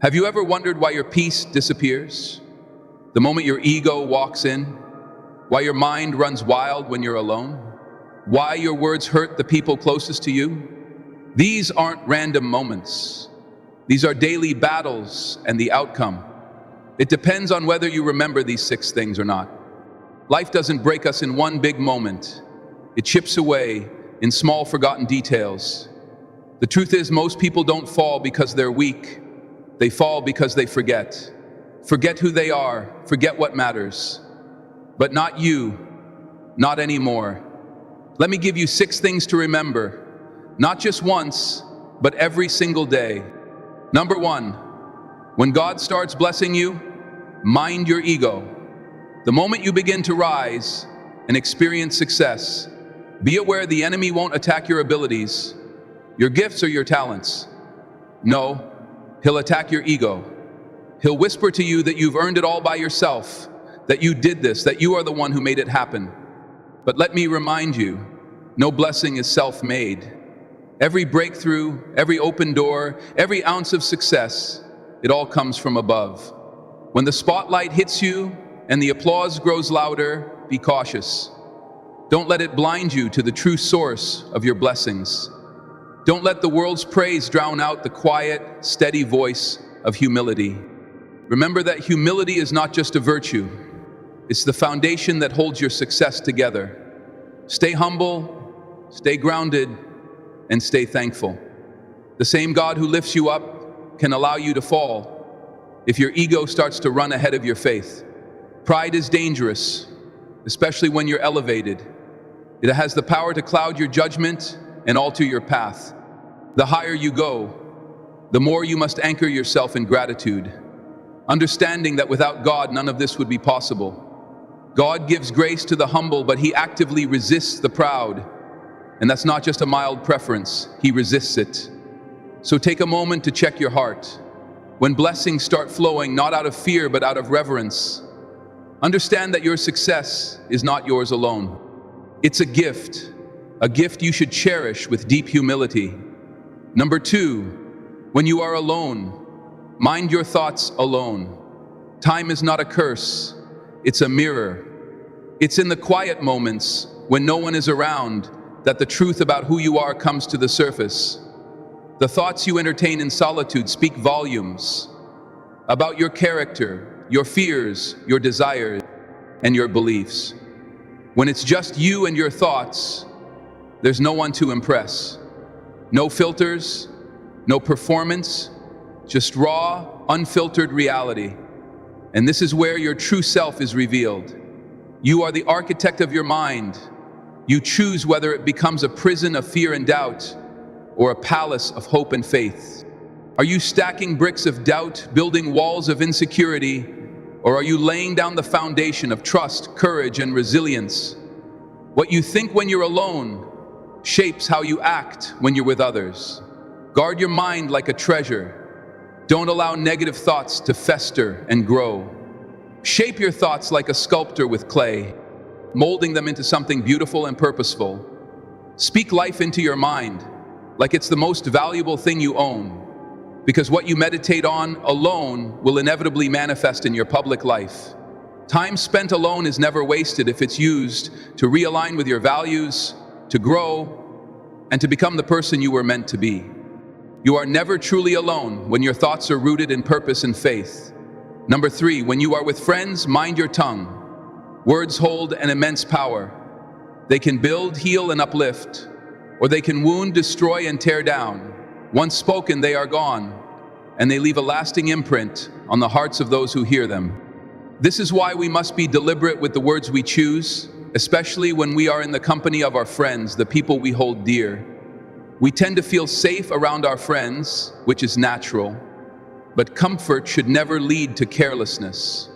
Have you ever wondered why your peace disappears? The moment your ego walks in? Why your mind runs wild when you're alone? Why your words hurt the people closest to you? These aren't random moments. These are daily battles, and the outcome. It depends on whether you remember these 6 things or not. Life doesn't break us in one big moment. It chips away in small forgotten details. The truth is, most people don't fall because they're weak. They fall because they forget. Forget who they are, forget what matters. But not you, not anymore. Let me give you 6 things to remember, not just once, but every single day. Number 1, when God starts blessing you, mind your ego. The moment you begin to rise and experience success, be aware the enemy won't attack your abilities, your gifts, or your talents. No, he'll attack your ego. He'll whisper to you that you've earned it all by yourself, that you did this, that you are the one who made it happen. But let me remind you, no blessing is self-made. Every breakthrough, every open door, every ounce of success, it all comes from above. When the spotlight hits you and the applause grows louder, be cautious. Don't let it blind you to the true source of your blessings. Don't let the world's praise drown out the quiet, steady voice of humility. Remember that humility is not just a virtue. It's the foundation that holds your success together. Stay humble, stay grounded, and stay thankful. The same God who lifts you up can allow you to fall if your ego starts to run ahead of your faith. Pride is dangerous, especially when you're elevated. It has the power to cloud your judgment and alter your path. The higher you go, the more you must anchor yourself in gratitude, understanding that without God, none of this would be possible. God gives grace to the humble, but He actively resists the proud. And that's not just a mild preference, He resists it. So take a moment to check your heart. When blessings start flowing, not out of fear, but out of reverence, understand that your success is not yours alone. It's a gift you should cherish with deep humility. Number 2, when you are alone, mind your thoughts alone. Time is not a curse, it's a mirror. It's in the quiet moments when no one is around that the truth about who you are comes to the surface. The thoughts you entertain in solitude speak volumes about your character, your fears, your desires, and your beliefs. When it's just you and your thoughts, there's no one to impress. No filters, no performance, just raw, unfiltered reality. And this is where your true self is revealed. You are the architect of your mind. You choose whether it becomes a prison of fear and doubt or a palace of hope and faith. Are you stacking bricks of doubt, building walls of insecurity, or are you laying down the foundation of trust, courage, and resilience? What you think when you're alone shapes how you act when you're with others. Guard your mind like a treasure. Don't allow negative thoughts to fester and grow. Shape your thoughts like a sculptor with clay, molding them into something beautiful and purposeful. Speak life into your mind like it's the most valuable thing you own, because what you meditate on alone will inevitably manifest in your public life. Time spent alone is never wasted if it's used to realign with your values, to grow, and to become the person you were meant to be. You are never truly alone when your thoughts are rooted in purpose and faith. Number 3, when you are with friends, mind your tongue. Words hold an immense power. They can build, heal, and uplift, or they can wound, destroy, and tear down. Once spoken, they are gone, and they leave a lasting imprint on the hearts of those who hear them. This is why we must be deliberate with the words we choose, especially when we are in the company of our friends, the people we hold dear. We tend to feel safe around our friends, which is natural, but comfort should never lead to carelessness.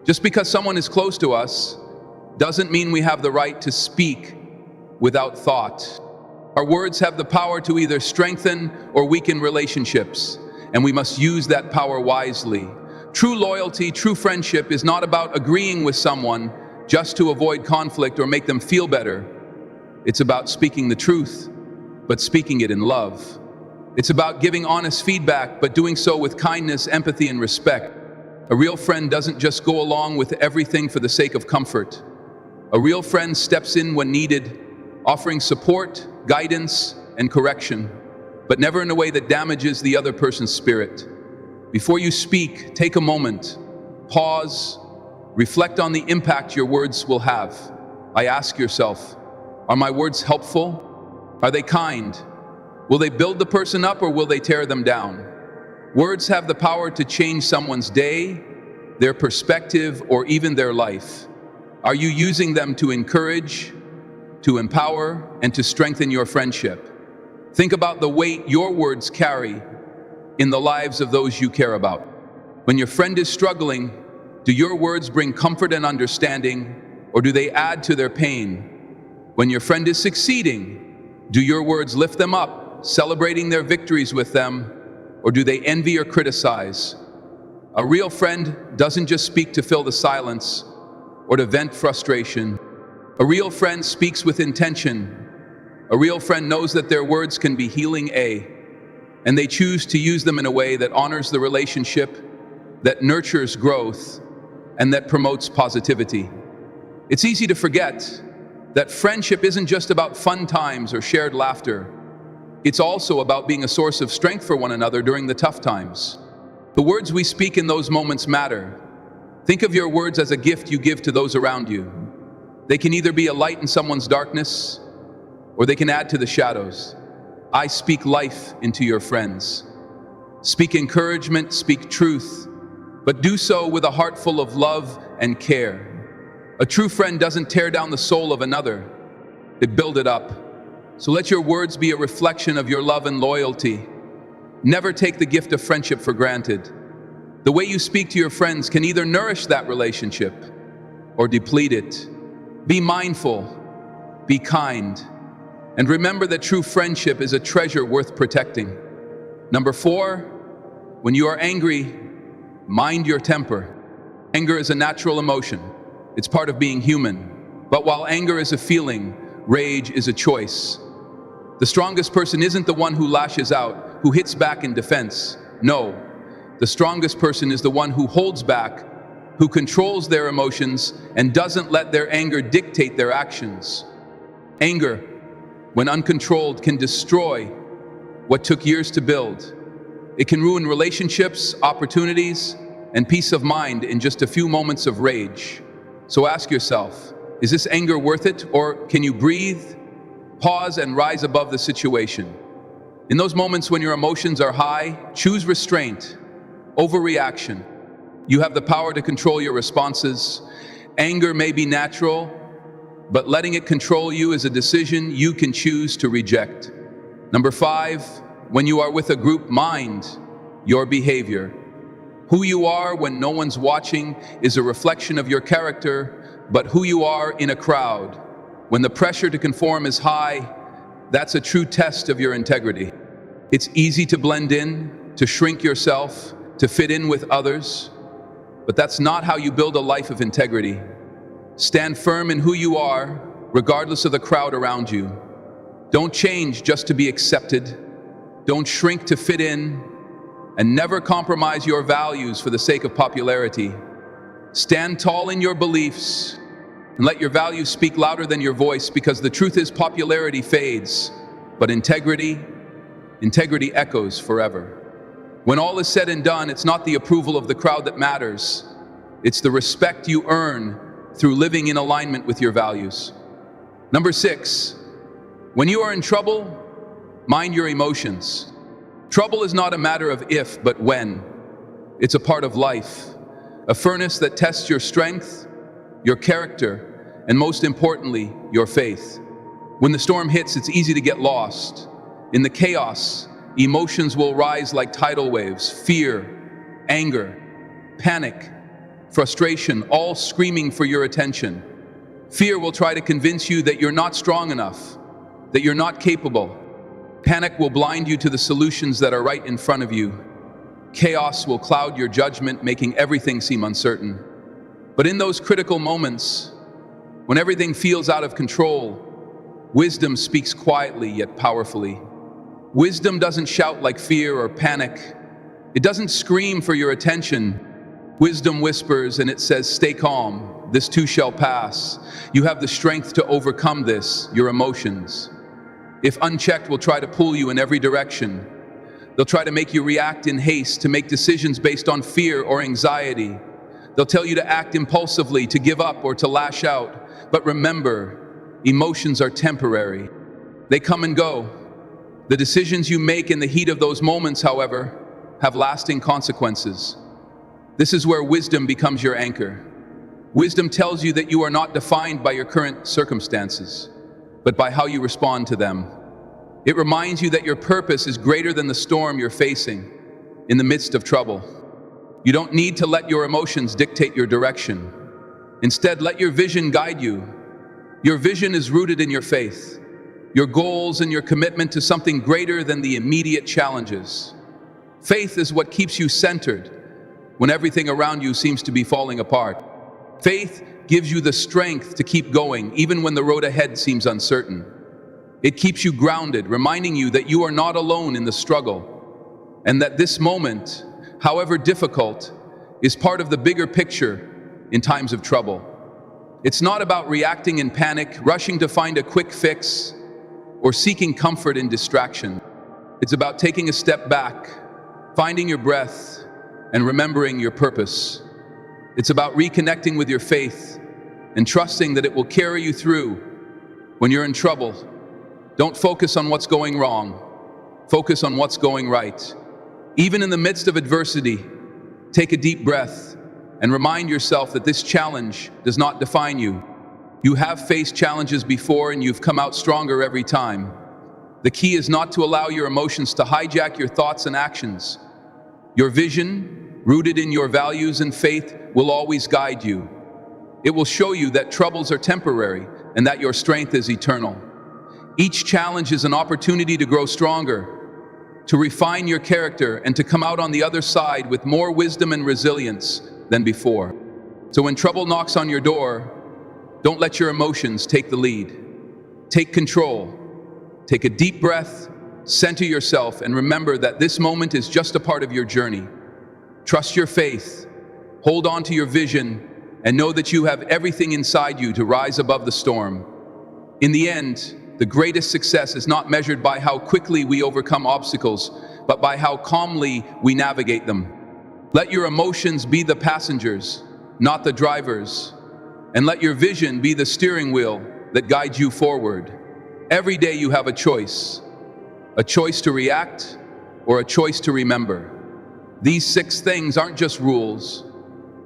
Just because someone is close to us doesn't mean we have the right to speak without thought. Our words have the power to either strengthen or weaken relationships, and we must use that power wisely. True loyalty, true friendship is not about agreeing with someone just to avoid conflict or make them feel better. It's about speaking the truth, but speaking it in love. It's about giving honest feedback, but doing so with kindness, empathy, and respect. A real friend doesn't just go along with everything for the sake of comfort. A real friend steps in when needed, offering support, guidance, and correction, but never in a way that damages the other person's spirit. Before you speak, take a moment, pause, reflect on the impact your words will have. Ask yourself, are my words helpful? Are they kind? Will they build the person up or will they tear them down? Words have the power to change someone's day, their perspective, or even their life. Are you using them to encourage, to empower, and to strengthen your friendship? Think about the weight your words carry in the lives of those you care about. When your friend is struggling, do your words bring comfort and understanding, or do they add to their pain? When your friend is succeeding, do your words lift them up, celebrating their victories with them, or do they envy or criticize? A real friend doesn't just speak to fill the silence or to vent frustration. A real friend speaks with intention. A real friend knows that their words can be healing, and they choose to use them in a way that honors the relationship, that nurtures growth, and that promotes positivity. It's easy to forget that friendship isn't just about fun times or shared laughter. It's also about being a source of strength for one another during the tough times. The words we speak in those moments matter. Think of your words as a gift you give to those around you. They can either be a light in someone's darkness, or they can add to the shadows. I speak life into your friends. Speak encouragement, speak truth, but do so with a heart full of love and care. A true friend doesn't tear down the soul of another, they build it up. So let your words be a reflection of your love and loyalty. Never take the gift of friendship for granted. The way you speak to your friends can either nourish that relationship or deplete it. Be mindful, be kind, and remember that true friendship is a treasure worth protecting. Number 4, when you are angry, mind your temper. Anger is a natural emotion. It's part of being human. But while anger is a feeling, rage is a choice. The strongest person isn't the one who lashes out, who hits back in defense. No, the strongest person is the one who holds back, who controls their emotions and doesn't let their anger dictate their actions. Anger, when uncontrolled, can destroy what took years to build. It can ruin relationships, opportunities, and peace of mind in just a few moments of rage. So ask yourself, is this anger worth it, or can you breathe, pause, and rise above the situation? In those moments when your emotions are high, choose restraint, overreaction. You have the power to control your responses. Anger may be natural, but letting it control you is a decision you can choose to reject. Number 5, when you are with a group, mind your behavior. Who you are when no one's watching is a reflection of your character, but who you are in a crowd, when the pressure to conform is high, that's a true test of your integrity. It's easy to blend in, to shrink yourself, to fit in with others, but that's not how you build a life of integrity. Stand firm in who you are, regardless of the crowd around you. Don't change just to be accepted. Don't shrink to fit in, and never compromise your values for the sake of popularity. Stand tall in your beliefs, and let your values speak louder than your voice, because the truth is popularity fades, but integrity echoes forever. When all is said and done, it's not the approval of the crowd that matters. It's the respect you earn through living in alignment with your values. Number 6, when you are in trouble, mind your emotions. Trouble is not a matter of if, but when. It's a part of life, a furnace that tests your strength, your character, and most importantly, your faith. When the storm hits, it's easy to get lost. In the chaos, emotions will rise like tidal waves: fear, anger, panic, frustration, all screaming for your attention. Fear will try to convince you that you're not strong enough, that you're not capable. Panic will blind you to the solutions that are right in front of you. Chaos will cloud your judgment, making everything seem uncertain. But in those critical moments, when everything feels out of control, wisdom speaks quietly yet powerfully. Wisdom doesn't shout like fear or panic. It doesn't scream for your attention. Wisdom whispers and it says, stay calm, this too shall pass. You have the strength to overcome this, your emotions. If unchecked, will try to pull you in every direction. They'll try to make you react in haste, to make decisions based on fear or anxiety. They'll tell you to act impulsively, to give up or to lash out. But remember, emotions are temporary. They come and go. The decisions you make in the heat of those moments, however, have lasting consequences. This is where wisdom becomes your anchor. Wisdom tells you that you are not defined by your current circumstances, but by how you respond to them. It reminds you that your purpose is greater than the storm you're facing in the midst of trouble. You don't need to let your emotions dictate your direction. Instead, let your vision guide you. Your vision is rooted in your faith, your goals, and your commitment to something greater than the immediate challenges. Faith is what keeps you centered when everything around you seems to be falling apart. Faith gives you the strength to keep going, even when the road ahead seems uncertain. It keeps you grounded, reminding you that you are not alone in the struggle, and that this moment, however difficult, is part of the bigger picture in times of trouble. It's not about reacting in panic, rushing to find a quick fix, or seeking comfort in distraction. It's about taking a step back, finding your breath, and remembering your purpose. It's about reconnecting with your faith and trusting that it will carry you through when you're in trouble. Don't focus on what's going wrong. Focus on what's going right. Even in the midst of adversity, take a deep breath and remind yourself that this challenge does not define you. You have faced challenges before and you've come out stronger every time. The key is not to allow your emotions to hijack your thoughts and actions. Your vision, rooted in your values and faith, will always guide you. It will show you that troubles are temporary and that your strength is eternal. Each challenge is an opportunity to grow stronger, to refine your character, and to come out on the other side with more wisdom and resilience than before. So when trouble knocks on your door, don't let your emotions take the lead. Take control. Take a deep breath, center yourself, and remember that this moment is just a part of your journey. Trust your faith, hold on to your vision, and know that you have everything inside you to rise above the storm. In the end, the greatest success is not measured by how quickly we overcome obstacles, but by how calmly we navigate them. Let your emotions be the passengers, not the drivers, and let your vision be the steering wheel that guides you forward. Every day you have a choice to react or a choice to remember. These 6 things aren't just rules.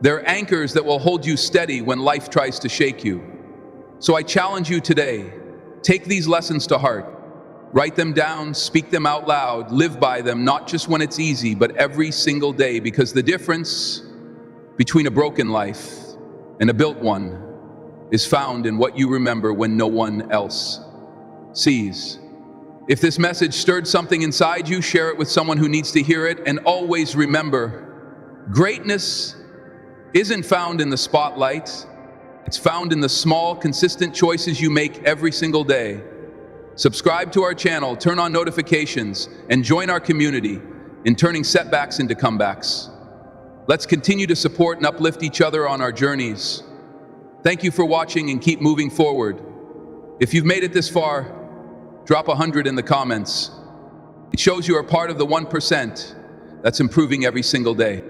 They're anchors that will hold you steady when life tries to shake you. So I challenge you today, take these lessons to heart. Write them down, speak them out loud, live by them, not just when it's easy, but every single day, because the difference between a broken life and a built one is found in what you remember when no one else sees. If this message stirred something inside you, share it with someone who needs to hear it, and always remember, greatness isn't found in the spotlight. It's found in the small, consistent choices you make every single day. Subscribe to our channel, turn on notifications, and join our community in turning setbacks into comebacks. Let's continue to support and uplift each other on our journeys. Thank you for watching and keep moving forward. If you've made it this far, drop 100 in the comments. It shows you are part of the 1% that's improving every single day.